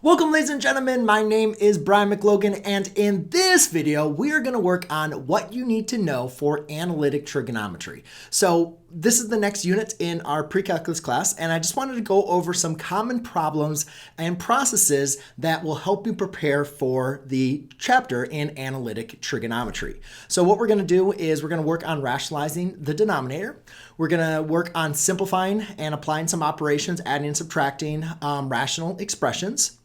Welcome, ladies and gentlemen. My name is Brian McLogan, and in this video, we are going to work on what you need to know for analytic trigonometry. So this is the next unit in our precalculus class, and I just wanted to go over some common problems and processes that will help you prepare for the chapter in analytic trigonometry. So what we're going to do is we're going to work on rationalizing the denominator. We're going to work on simplifying and applying some operations, adding and subtracting rational expressions,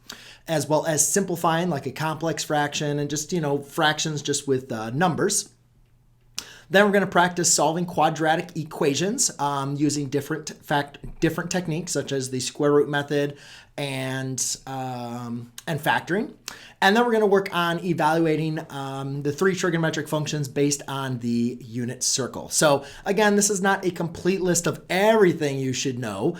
as well as simplifying like a complex fraction and just, fractions just with numbers. Then we're going to practice solving quadratic equations using different techniques such as the square root method and factoring. And then we're going to work on evaluating the three trigonometric functions based on the unit circle. So again, this is not a complete list of everything you should know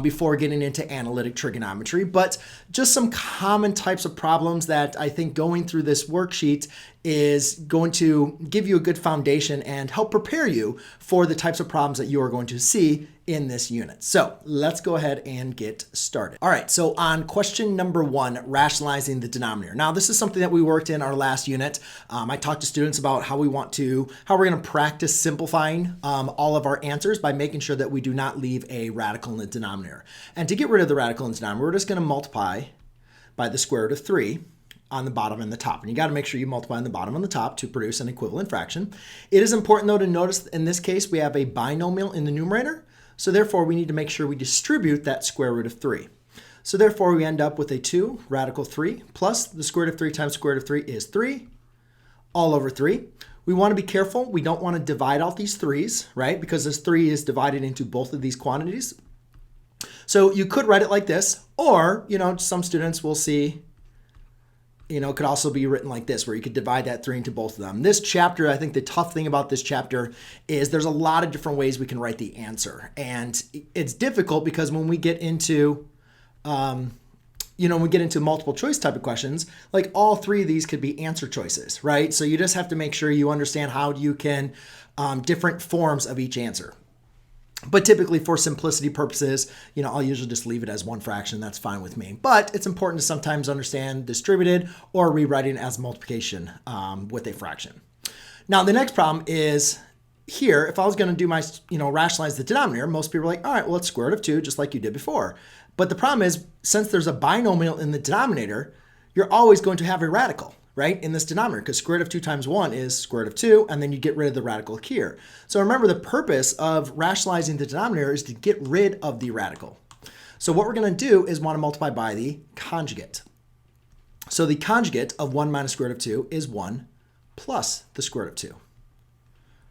before getting into analytic trigonometry, but just some common types of problems that I think going through this worksheet is going to give you a good foundation and help prepare you for the types of problems that you are going to see in this unit. So let's go ahead and get started. All right, so on question number 1, rationalizing the denominator. Now, this is something that we worked in our last unit. I talked to students about how we're going to practice simplifying all of our answers by making sure that we do not leave a radical in the denominator. And to get rid of the radical in the denominator, we're just going to multiply by the square root of 3 on the bottom and the top. And you got to make sure you multiply on the bottom and the top to produce an equivalent fraction. It is important, though, to notice in this case we have a binomial in the numerator. So therefore, we need to make sure we distribute that square root of 3. So therefore, we end up with a 2 radical 3 plus the square root of 3 times square root of 3 is 3 all over 3. We want to be careful. We don't want to divide out these 3's, right? Because this 3 is divided into both of these quantities. So you could write it like this, or, some students will see, it could also be written like this, where you could divide that 3 into both of them. This chapter, I think the tough thing about this chapter is there's a lot of different ways we can write the answer. And it's difficult because when we get into, multiple choice type of questions, like all 3 of these could be answer choices, right? So you just have to make sure you understand how you can, different forms of each answer. But typically for simplicity purposes, I'll usually just leave it as one fraction. That's fine with me. But it's important to sometimes understand distributed or rewriting as multiplication with a fraction. Now, the next problem is here. If I was going to do my, rationalize the denominator, most people are like, all right, well, it's square root of 2, just like you did before. But the problem is, since there's a binomial in the denominator, you're always going to have a radical, right, in this denominator, because square root of 2 times 1 is square root of 2, and then you get rid of the radical here. So remember, the purpose of rationalizing the denominator is to get rid of the radical. So what we're going to do is want to multiply by the conjugate. So the conjugate of 1 minus square root of 2 is 1 plus the square root of 2,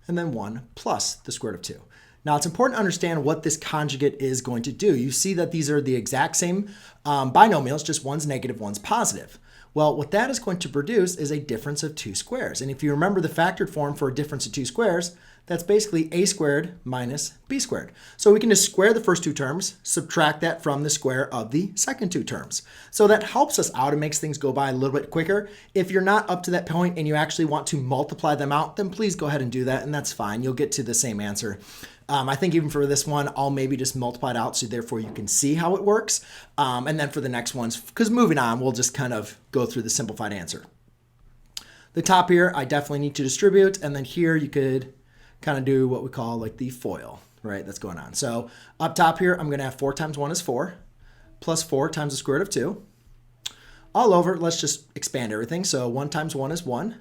and then 1 plus the square root of 2. Now, it's important to understand what this conjugate is going to do. You see that these are the exact same binomials, just one's negative, one's positive. Well, what that is going to produce is a difference of 2 squares. And if you remember the factored form for a difference of 2 squares, that's basically a squared minus b squared. So we can just square the first 2 terms, subtract that from the square of the second 2 terms. So that helps us out and makes things go by a little bit quicker. If you're not up to that point and you actually want to multiply them out, then please go ahead and do that, and that's fine. You'll get to the same answer. I think even for this one, I'll maybe just multiply it out so therefore you can see how it works. And then for the next ones, because moving on, we'll just kind of go through the simplified answer. The top here, I definitely need to distribute. And then here you could kind of do what we call like the FOIL, right? That's going on. So up top here, I'm going to have 4 times 1 is 4, plus 4 times the square root of 2. All over, let's just expand everything. So 1 times 1 is 1,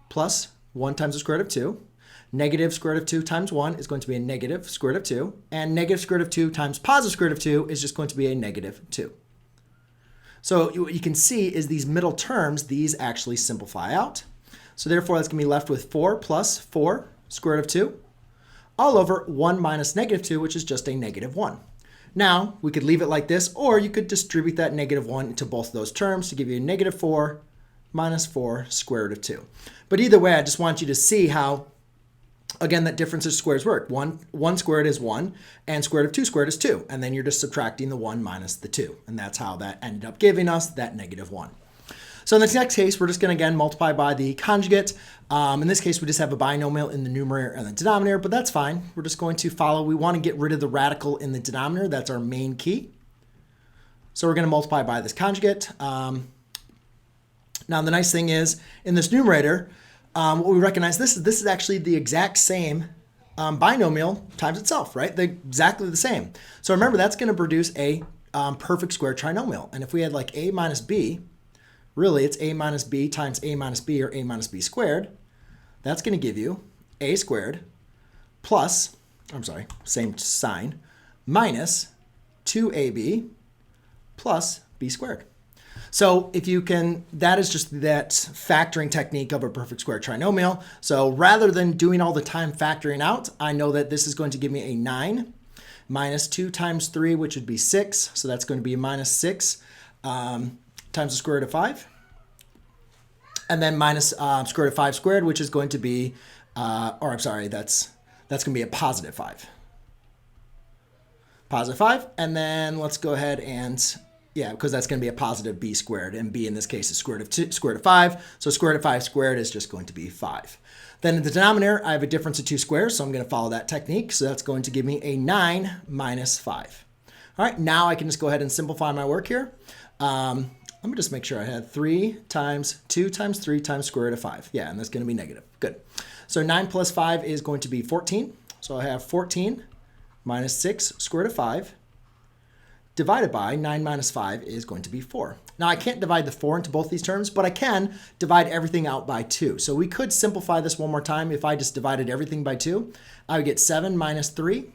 plus 1 times the square root of 2. Negative square root of 2 times 1 is going to be a negative square root of 2. And negative square root of 2 times positive square root of 2 is just going to be a negative 2. So what you can see is these middle terms, these actually simplify out. So therefore, that's going to be left with 4 plus 4 square root of 2 all over 1 minus negative 2, which is just a negative 1. Now, we could leave it like this, or you could distribute that negative 1 into both of those terms to give you a negative 4 minus 4 square root of 2. But either way, I just want you to see how, again, that difference of squares work. 1 squared is 1, and square root of 2 squared is 2. And then you're just subtracting the 1 minus the 2. And that's how that ended up giving us that negative 1. So in this next case, we're just going to, again, multiply by the conjugate. In this case, we just have a binomial in the numerator and the denominator, but that's fine. We're just going to follow. We want to get rid of the radical in the denominator. That's our main key. So we're going to multiply by this conjugate. Now the nice thing is, in this numerator, what we recognize, this is actually the exact same binomial times itself, right? They're exactly the same. So remember, that's going to produce a perfect square trinomial. And if we had like a minus b, really it's a minus b times a minus b, or a minus b squared, that's going to give you a squared plus, I'm sorry, same sign, minus 2ab plus b squared. So if you can, that is just that factoring technique of a perfect square trinomial. So rather than doing all the time factoring out, I know that this is going to give me a 9 minus 2 times 3, which would be 6. So that's going to be minus 6 times the square root of 5. And then minus square root of 5 squared, which is going to be, or I'm sorry, that's going to be a positive 5. Positive 5. And then let's go ahead and, yeah, because that's going to be a positive b squared, and b in this case is square root of 5. So square root of 5 squared is just going to be 5. Then in the denominator, I have a difference of 2 squares, so I'm going to follow that technique. So that's going to give me a 9 minus 5. All right, now I can just go ahead and simplify my work here. Let me just make sure I had 3 times 2 times 3 times square root of 5. Yeah, and that's going to be negative. Good. So 9 plus 5 is going to be 14. So I have 14 minus 6 square root of 5 divided by 9 minus 5 is going to be 4. Now I can't divide the 4 into both these terms, but I can divide everything out by 2. So we could simplify this one more time. If I just divided everything by 2, I would get 7 minus 3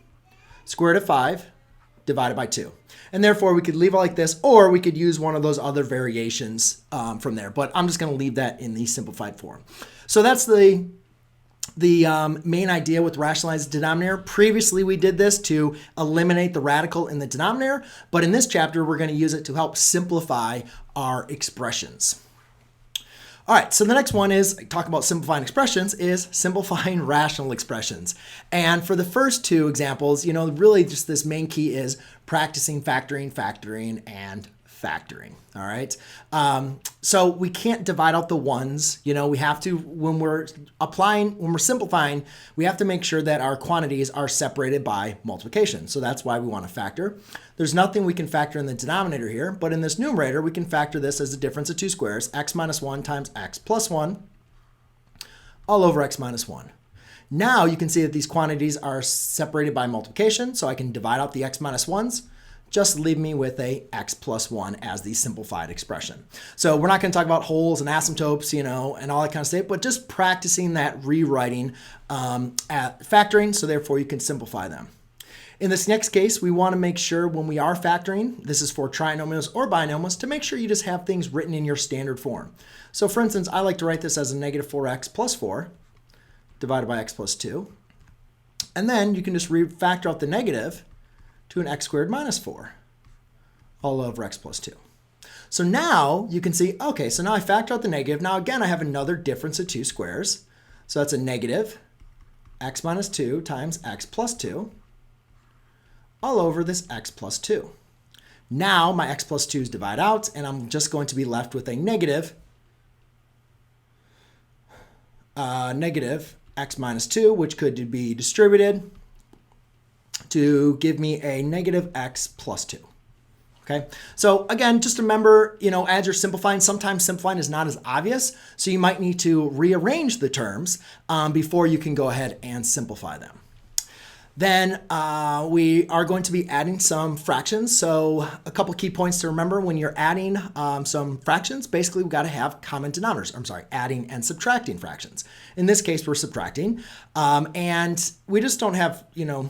square root of 5 divided by 2. And therefore we could leave it like this, or we could use one of those other variations from there. But I'm just going to leave that in the simplified form. So that's the main idea with rationalized denominator. Previously, we did this to eliminate the radical in the denominator, but in this chapter, we're going to use it to help simplify our expressions. All right, so the next one is, talk about simplifying expressions, is simplifying rational expressions. And for the first two examples, you know, really just this main key is practicing factoring, factoring, and factoring. All right. So we can't divide out the ones. You know, we have to, when we're simplifying, we have to make sure that our quantities are separated by multiplication. So that's why we want to factor. There's nothing we can factor in the denominator here, but in this numerator, we can factor this as the difference of two squares, x minus 1 times x plus 1, all over x minus 1. Now you can see that these quantities are separated by multiplication, so I can divide out the x minus 1s. Just leave me with a x plus 1 as the simplified expression. So we're not going to talk about wholes and asymptotes, you know, and all that kind of stuff, but just practicing that rewriting at factoring, so therefore you can simplify them. In this next case, we want to make sure when we are factoring, this is for trinomials or binomials, to make sure you just have things written in your standard form. So for instance, I like to write this as a negative 4x plus 4 divided by x plus 2. And then you can just factor out the negative to an x squared minus 4 all over x plus 2. So now you can see, okay, so now I factor out the negative. Now again, I have another difference of two squares. So that's a negative x minus 2 times x plus 2 all over this x plus 2. Now my x plus 2's divide out, and I'm just going to be left with a negative x minus 2, which could be distributed to give me a negative x plus 2. Okay, so again, just remember, you know, as you're simplifying, sometimes simplifying is not as obvious, so you might need to rearrange the terms before you can go ahead and simplify them. Then we are going to be adding some fractions. So a couple key points to remember when you're adding some fractions. Basically, we've got to have common denominators. I'm sorry, adding and subtracting fractions. In this case, we're subtracting. And we just don't have, you know,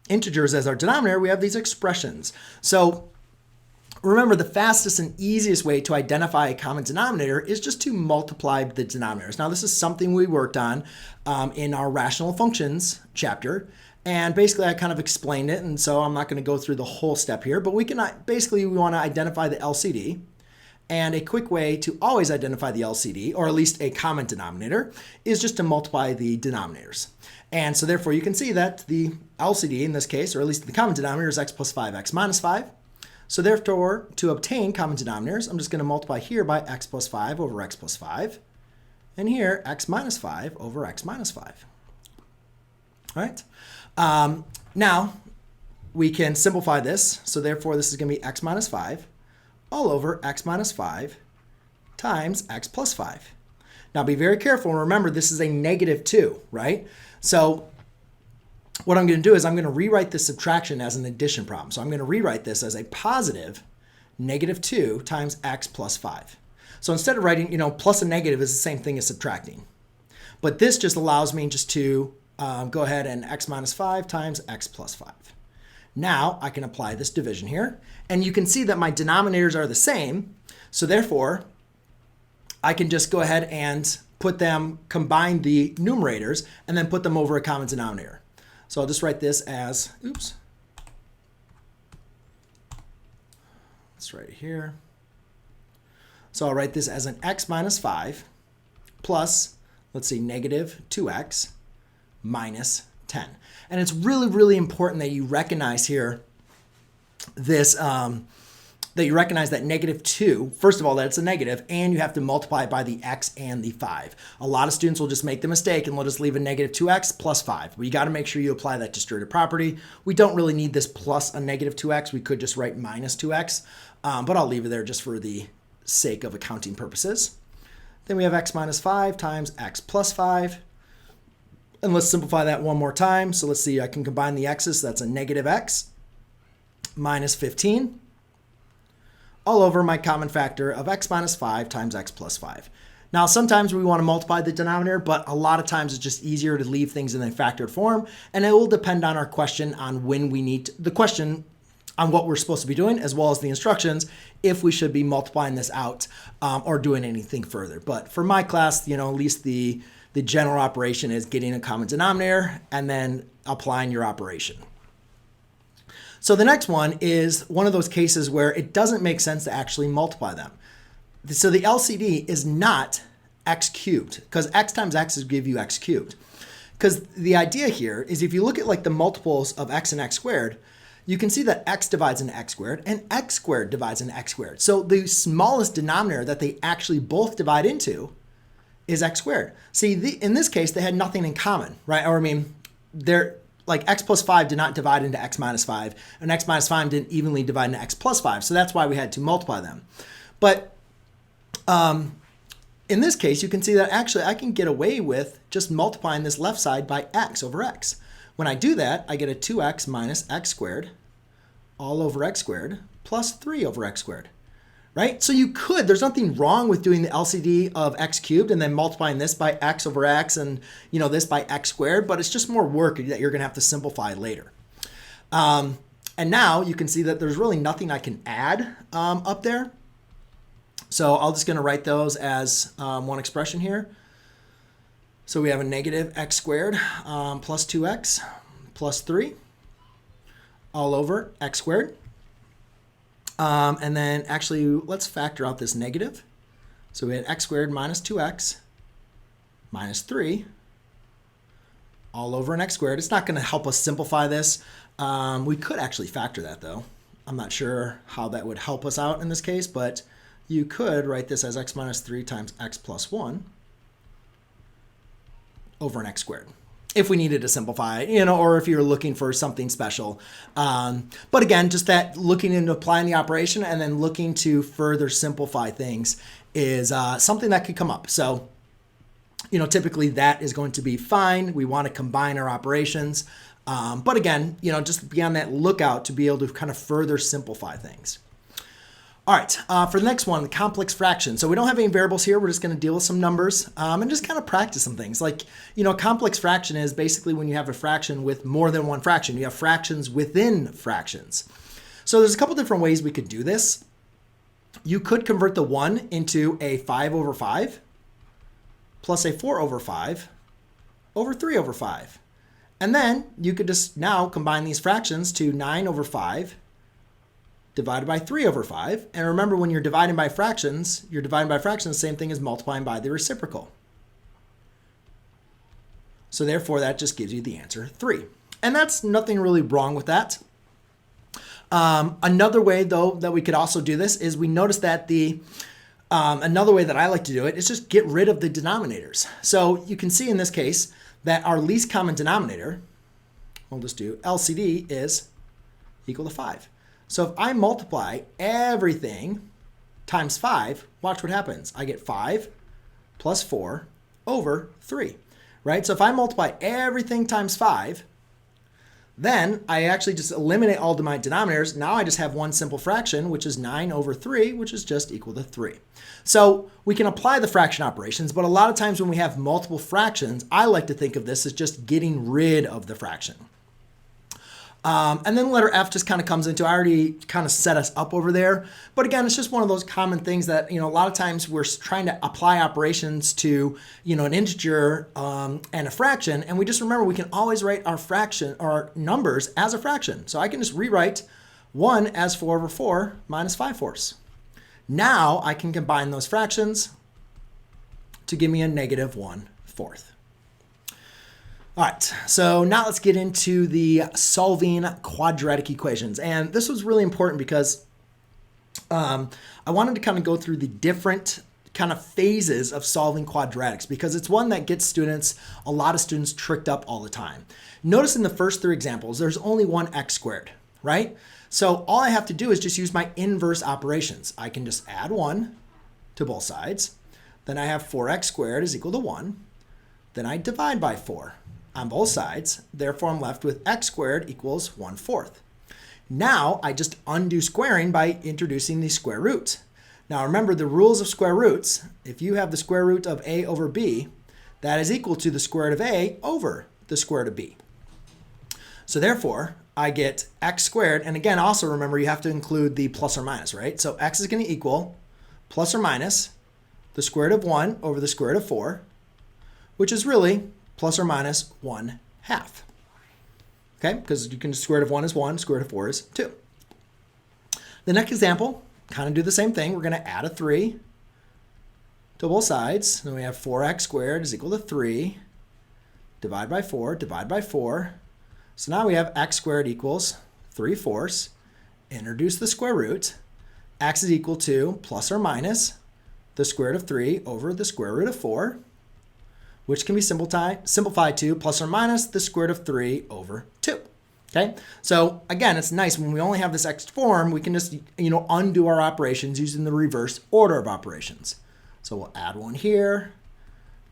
integers as our denominator. We have these expressions. So remember, the fastest and easiest way to identify a common denominator is just to multiply the denominators. Now, this is something we worked on in our rational functions chapter. And basically, I kind of explained it, and so I'm not going to go through the whole step here, but we want to identify the LCD. And a quick way to always identify the LCD, or at least a common denominator, is just to multiply the denominators. And so therefore, you can see that the LCD in this case, or at least the common denominator, is x plus 5, x minus 5. So therefore, to obtain common denominators, I'm just going to multiply here by x plus 5 over x plus 5, and here x minus 5 over x minus 5. All right. Now, we can simplify this. So therefore, this is going to be x minus 5 all over x minus 5 times x plus 5. Now be very careful and remember this is a negative 2, right? So what I'm going to do is I'm going to rewrite this subtraction as an addition problem. So I'm going to rewrite this as a positive negative 2 times x plus 5. So instead of writing, plus and negative is the same thing as subtracting. But this just allows me just to go ahead and x minus 5 times x plus 5. Now I can apply this division here. And you can see that my denominators are the same. So therefore, I can just go ahead and combine the numerators, and then put them over a common denominator. So I'll just write this as, it's right here. So I'll write this as an x minus 5 plus, let's see, negative 2x minus 10. And it's really, really important that you recognize here this, that you recognize that negative 2, first of all, that it's a negative, and you have to multiply it by the x and the 5. A lot of students will just make the mistake and they'll just leave a negative 2x plus 5. But you got to make sure you apply that distributive property. We don't really need this plus a negative 2x. We could just write minus 2x, but I'll leave it there just for the sake of accounting purposes. Then we have x minus 5 times x plus 5. And let's simplify that one more time. So let's see, I can combine the x's. So that's a negative x minus 15 all over my common factor of x minus 5 times x plus 5. Now, sometimes we want to multiply the denominator, but a lot of times it's just easier to leave things in a factored form. And it will depend on our question on when we need the question on what we're supposed to be doing, as well as the instructions, if we should be multiplying this out or doing anything further. But for my class, at least the general operation is getting a common denominator and then applying your operation. So the next one is one of those cases where it doesn't make sense to actually multiply them. So the LCD is not x cubed, because x times x is give you x cubed. Because the idea here is if you look at like the multiples of x and x squared, you can see that x divides into x squared and x squared divides into x squared. So the smallest denominator that they actually both divide into is x squared. See, in this case, they had nothing in common, right? Or they're like x plus 5 did not divide into x minus 5, and x minus 5 didn't evenly divide into x plus 5. So that's why we had to multiply them. But in this case, you can see that actually I can get away with just multiplying this left side by x over x. When I do that, I get a 2x minus x squared all over x squared plus 3 over x squared, right? So you could, there's nothing wrong with doing the LCD of x cubed and then multiplying this by x over x and this by x squared, but it's just more work that you're gonna have to simplify later. And now you can see that there's really nothing I can add up there. So I'm just gonna write those as one expression here. So we have a negative x squared plus 2x plus 3 all over x squared. And then actually, let's factor out this negative. So we had x squared minus 2x minus 3 all over an x squared. It's not going to help us simplify this. We could actually factor that, though. I'm not sure how that would help us out in this case, but you could write this as x minus 3 times x plus 1 over an x squared, if we needed to simplify it, or if you're looking for something special. But again, just that looking into applying the operation and then looking to further simplify things is something that could come up. So, typically that is going to be fine. We want to combine our operations. But again, just be on that lookout to be able to kind of further simplify things. All right, for the next one, the complex fraction. So we don't have any variables here. We're just going to deal with some numbers and just kind of practice some things. Like, complex fraction is basically when you have a fraction with more than one fraction. You have fractions within fractions. So there's a couple different ways we could do this. You could convert the 1 into a 5 over 5 plus a 4 over 5 over 3 over 5. And then you could just now combine these fractions to 9 over 5 divided by 3 over 5. And remember, when you're dividing by fractions, the same thing as multiplying by the reciprocal. So therefore, that just gives you the answer 3. And that's nothing really wrong with that. Another way, though, that we could also do this is we notice that another way that I like to do it is just get rid of the denominators. So you can see in this case that our least common denominator, we'll just do LCD, is equal to 5. So if I multiply everything times 5, watch what happens. I get 5 plus 4 over 3, right? So if I multiply everything times 5, then I actually just eliminate all of my denominators. Now I just have one simple fraction, which is 9 over 3, which is just equal to 3. So we can apply the fraction operations, but a lot of times when we have multiple fractions, I like to think of this as just getting rid of the fraction. And then letter F just kind of comes into, I already kind of set us up over there. But again, it's just one of those common things that, a lot of times we're trying to apply operations to, an integer and a fraction. And we just remember we can always write our fraction or numbers as a fraction. So I can just rewrite 1 as 4 over 4 minus 5/4. Now I can combine those fractions to give me a negative 1/4. All right, so now let's get into the solving quadratic equations. And this was really important because I wanted to kind of go through the different kind of phases of solving quadratics because it's one that gets a lot of students tricked up all the time. Notice in the first 3 examples, there's only one x squared, right? So all I have to do is just use my inverse operations. I can just add 1 to both sides. Then I have 4x squared is equal to 1. Then I divide by 4 on both sides. Therefore, I'm left with x squared equals 1/4. Now, I just undo squaring by introducing the square root. Now, remember the rules of square roots. If you have the square root of a over b, that is equal to the square root of a over the square root of b. So therefore, I get x squared. And again, also remember you have to include the plus or minus, right? So x is going to equal plus or minus the square root of 1 over the square root of 4, which is really plus or minus 1/2. Okay, because you can square root of 1 is 1, square root of 4 is 2. The next example, kind of do the same thing. We're going to add a 3 to both sides. Then we have 4x squared is equal to 3. Divide by 4, divide by 4. So now we have x squared equals 3/4. Introduce the square root. X is equal to plus or minus the square root of 3 over the square root of 4, which can be simplified to plus or minus the square root of 3 over 2. Okay, so again, it's nice when we only have this x form, we can just undo our operations using the reverse order of operations. So we'll add 1 here.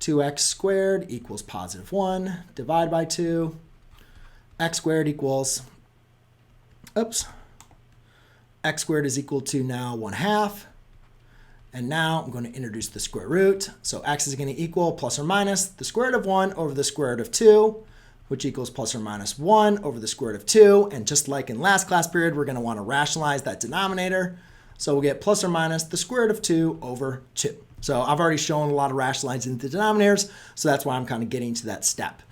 2x squared equals positive 1. Divide by 2. X squared equals, x squared is equal to now 1/2. And now I'm going to introduce the square root. So x is going to equal plus or minus the square root of 1 over the square root of 2, which equals plus or minus 1 over the square root of 2. And just like in last class period, we're going to want to rationalize that denominator. So we'll get plus or minus the square root of 2 over 2. So I've already shown a lot of rationalizing the denominators, so that's why I'm kind of getting to that step.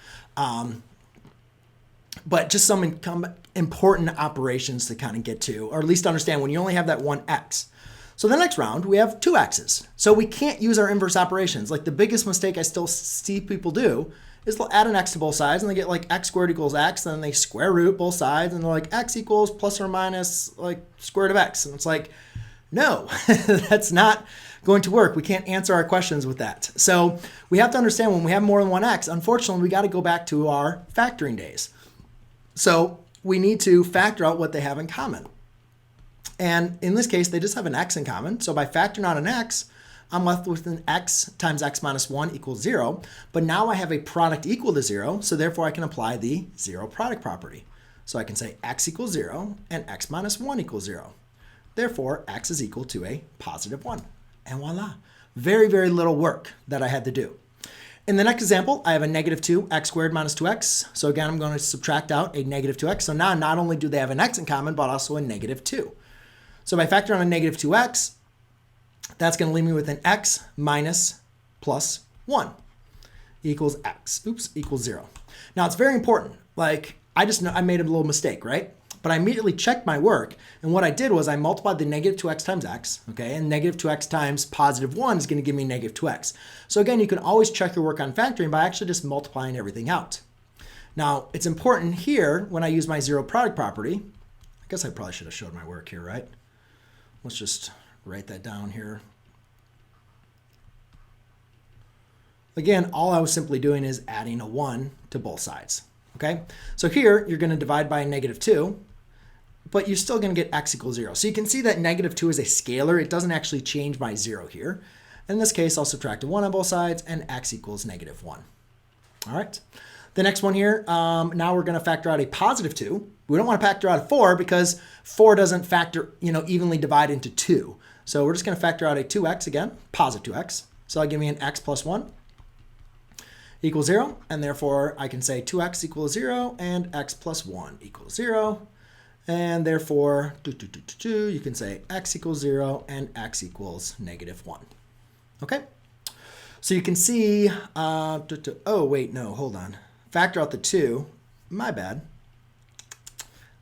But just some important operations to kind of get to, or at least understand when you only have that one x. So the next round, we have 2 x's. So we can't use our inverse operations. Like the biggest mistake I still see people do is they'll add an x to both sides and they get like x squared equals x, and then they square root both sides and they're like x equals plus or minus like square root of x. And it's like, no, that's not going to work. We can't answer our questions with that. So we have to understand when we have more than one x, unfortunately, we got to go back to our factoring days. So we need to factor out what they have in common. And in this case, they just have an x in common. So by factoring out an x, I'm left with an x times x minus 1 equals 0. But now I have a product equal to 0. So therefore, I can apply the zero product property. So I can say x equals 0 and x minus 1 equals 0. Therefore, x is equal to a positive 1. And voila. Very, very little work that I had to do. In the next example, I have a negative 2, x squared minus 2x. So again, I'm going to subtract out a negative 2x. So now not only do they have an x in common, but also a negative 2. So by factoring on a negative 2x, that's going to leave me with an x minus plus 1 equals x, equals 0. Now, it's very important. Like, I made a little mistake, right? But I immediately checked my work. And what I did was I multiplied the negative 2x times x, okay? And negative 2x times positive 1 is going to give me negative 2x. So again, you can always check your work on factoring by actually just multiplying everything out. Now, it's important here when I use my zero product property. I guess I probably should have showed my work here, right? Let's just write that down here. Again, all I was simply doing is adding a 1 to both sides, okay? So here, you're going to divide by a negative 2. but you're still going to get x equals 0. So you can see that negative 2 is a scalar. It doesn't actually change my 0 here. In this case, I'll subtract a 1 on both sides, and x equals negative 1. All right. The next one here, now we're going to factor out a positive 2. We don't want to factor out a 4 because 4 doesn't factor, evenly divide into 2. So we're just going to factor out a 2x again, positive 2x. So that'll give me an x plus 1 equals 0. And therefore, I can say 2x equals 0 and x plus 1 equals 0. And therefore, you can say x equals 0 and x equals negative 1. Okay? So you can see, oh, wait, no, hold on. Factor out the 2. My bad.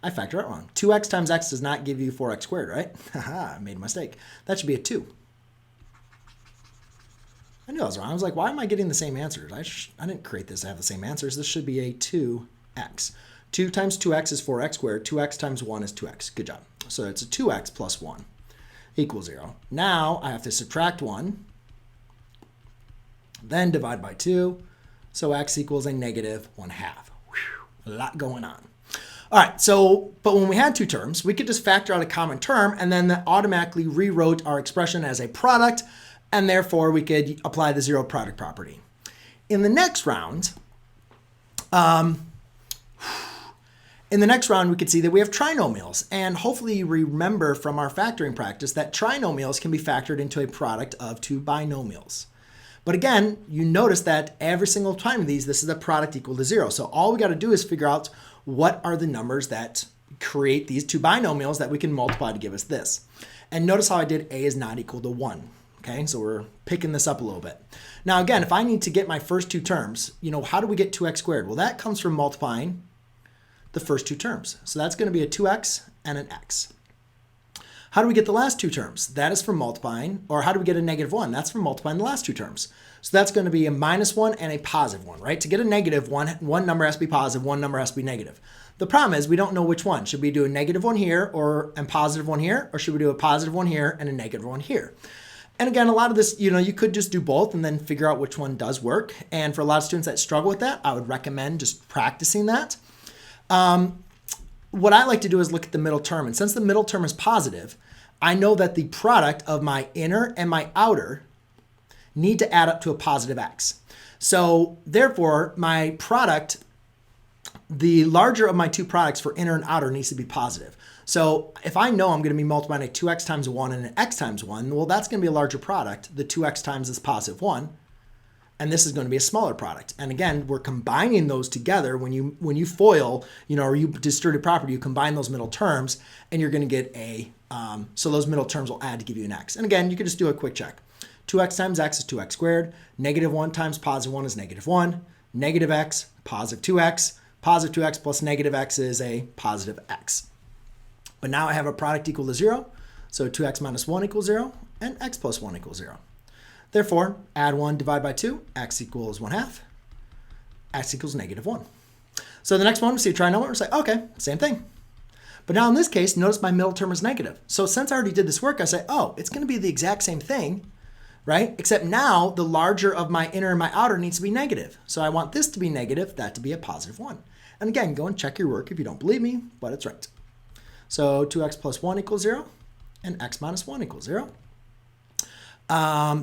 I factored out wrong. 2x times x does not give you 4x squared, right? Haha, I made a mistake. That should be a 2. I knew I was wrong. I was like, why am I getting the same answers? I didn't create this to have the same answers. This should be a 2x. 2 times 2x is 4x squared. 2x times 1 is 2x. Good job. So it's a 2x plus 1 equals 0. Now I have to subtract 1, then divide by 2. So x equals a negative 1/2. A lot going on. All right, so, but when we had two terms, we could just factor out a common term, and then that automatically rewrote our expression as a product, and therefore we could apply the zero product property. In the next round, we could see that we have trinomials, and hopefully you remember from our factoring practice that trinomials can be factored into a product of two binomials. But again, you notice that every single time of these, this is a product equal to 0. So all we got to do is figure out what are the numbers that create these two binomials that we can multiply to give us this. And notice how I did a is not equal to 1. Okay, so we're picking this up a little bit. Now again, if I need to get my first two terms, how do we get 2x squared? Well, that comes from multiplying the first two terms. So that's going to be a 2x and an x. How do we get the last two terms? That is from multiplying, or how do we get a negative 1? That's from multiplying the last two terms. So that's going to be a -1 and a +1, right? To get a negative one number has to be positive, one number has to be negative. The problem is we don't know which one. Should we do a -1 here and positive 1 here, or should we do a positive 1 here and a negative 1 here? And again, a lot of this, you could just do both and then figure out which one does work. And for a lot of students that struggle with that, I would recommend just practicing that. What I like to do is look at the middle term. And since the middle term is positive, I know that the product of my inner and my outer need to add up to a positive x. So therefore, my product, the larger of my two products for inner and outer needs to be positive. So if I know I'm going to be multiplying a 2x times 1 and an x times 1, well, that's going to be a larger product. The 2x times this positive 1. And this is going to be a smaller product. And again, we're combining those together. When you FOIL, or you distribute property, you combine those middle terms, and you're going to get a, so those middle terms will add to give you an x. And again, you can just do a quick check. 2x times x is 2x squared. -1 times +1 is -1. Negative x, positive 2x. Positive 2x plus negative x is a positive x. But now I have a product equal to 0. So 2x minus 1 equals 0, and x plus 1 equals 0. Therefore, add 1, divide by 2, x equals 1/2, x equals -1. So the next one, we see a trinomial, we're say, okay, same thing. But now in this case, notice my middle term is negative. So since I already did this work, I say, oh, it's going to be the exact same thing, right? Except now the larger of my inner and my outer needs to be negative. So I want this to be negative, that to be a +1. And again, go and check your work if you don't believe me, but it's right. So 2x plus 1 equals 0, and x minus 1 equals 0.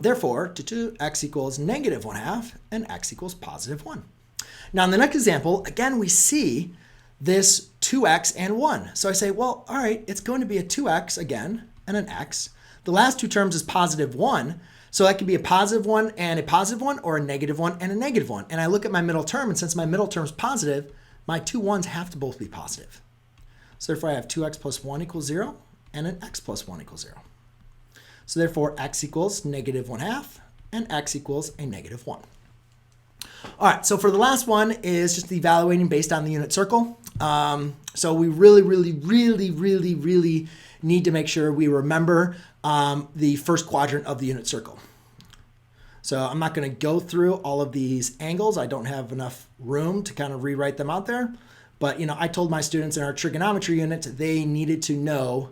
Therefore, x equals -1/2 and x equals +1. Now in the next example, again, we see this 2x and 1. So I say, well, all right, it's going to be a 2x again and an x. The last two terms is +1. So that could be a +1 and a +1, or a -1 and a -1. And I look at my middle term, and since my middle term is positive, my two 1s have to both be positive. So therefore I have 2x plus 1 equals 0 and an x plus 1 equals 0. So therefore, x equals -1/2 and x equals a -1. All right, so for the last one is just evaluating based on the unit circle. So we really need to make sure we remember the first quadrant of the unit circle. So I'm not going to go through all of these angles. I don't have enough room to kind of rewrite them out there. But I told my students in our trigonometry unit they needed to know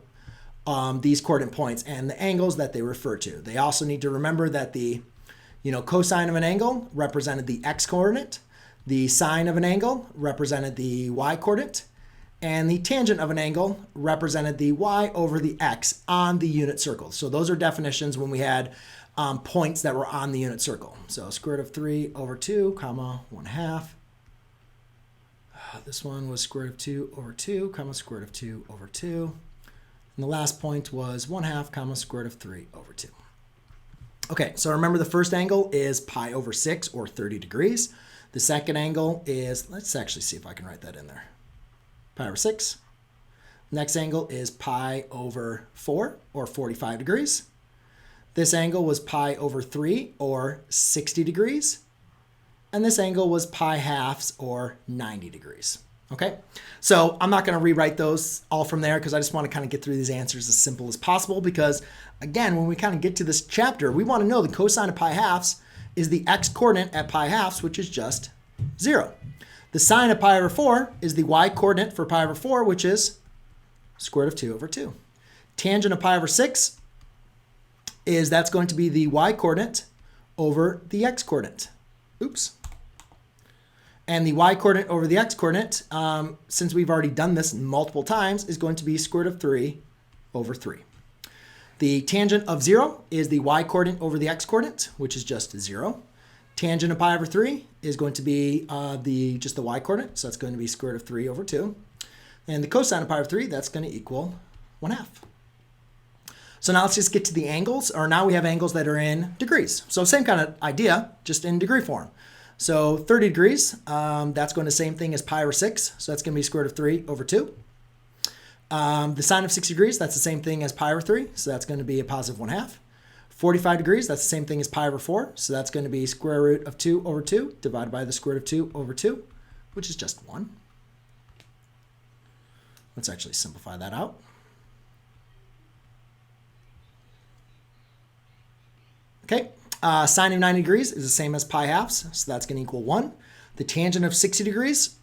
these coordinate points and the angles that they refer to. They also need to remember that the cosine of an angle represented the x coordinate, the sine of an angle represented the y coordinate, And the tangent of an angle represented the y over the x on the unit circle. So those are definitions when we had points that were on the unit circle. So square root of 3 over 2, comma, 1/2. This one was square root of 2 over 2, comma, square root of 2 over 2. And the last point was 1/2, comma, square root of 3 over 2. Okay, so remember the first angle is pi over 6 or 30 degrees. The second angle is, let's actually see if I can write that in there. Pi over 6. Next angle is pi over 4 or 45 degrees. This angle was pi over 3 or 60 degrees. And this angle was pi halves or 90 degrees. Okay, so I'm not going to rewrite those all from there because I just want to kind of get through these answers as simple as possible because, again, when we kind of get to this chapter, we want to know the cosine of pi halves is the x coordinate at pi halves, which is just 0. The sine of pi over 4 is the y coordinate for pi over 4, which is square root of 2 over 2. Tangent of pi over 6 is that's going to be the y coordinate over the x coordinate. Oops. And the y coordinate over the x coordinate, since we've already done this multiple times, is going to be square root of 3 over 3. The tangent of 0 is the y coordinate over the x coordinate, which is just 0. Tangent of pi over 3 is going to be just the y coordinate, so that's going to be square root of 3 over 2. And the cosine of pi over 3, that's going to equal 1/2. So now let's just get to the angles, or now we have angles that are in degrees. So same kind of idea, just in degree form. So 30 degrees, that's going to the same thing as pi over 6. So that's going to be square root of 3 over 2. The sine of 60 degrees, that's the same thing as pi over 3. So that's going to be a positive 1/2. 45 degrees, that's the same thing as pi over 4. So that's going to be square root of 2 over 2 divided by the square root of 2 over 2, which is just 1. Let's actually simplify that out. Okay. Sine of 90 degrees is the same as pi halves, so that's going to equal 1. The tangent of 60 degrees,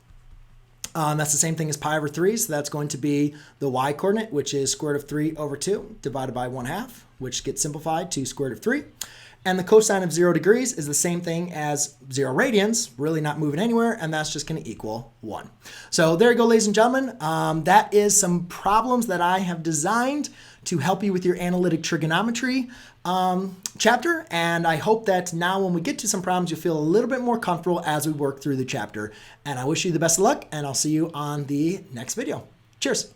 that's the same thing as pi over 3, so that's going to be the y coordinate, which is square root of 3 over 2 divided by 1/2, which gets simplified to square root of 3. And the cosine of 0 degrees is the same thing as 0 radians, really not moving anywhere, and that's just going to equal 1. So there you go, ladies and gentlemen. That is some problems that I have designed to help you with your analytic trigonometry chapter. And I hope that now when we get to some problems, you'll feel a little bit more comfortable as we work through the chapter. And I wish you the best of luck, and I'll see you on the next video. Cheers.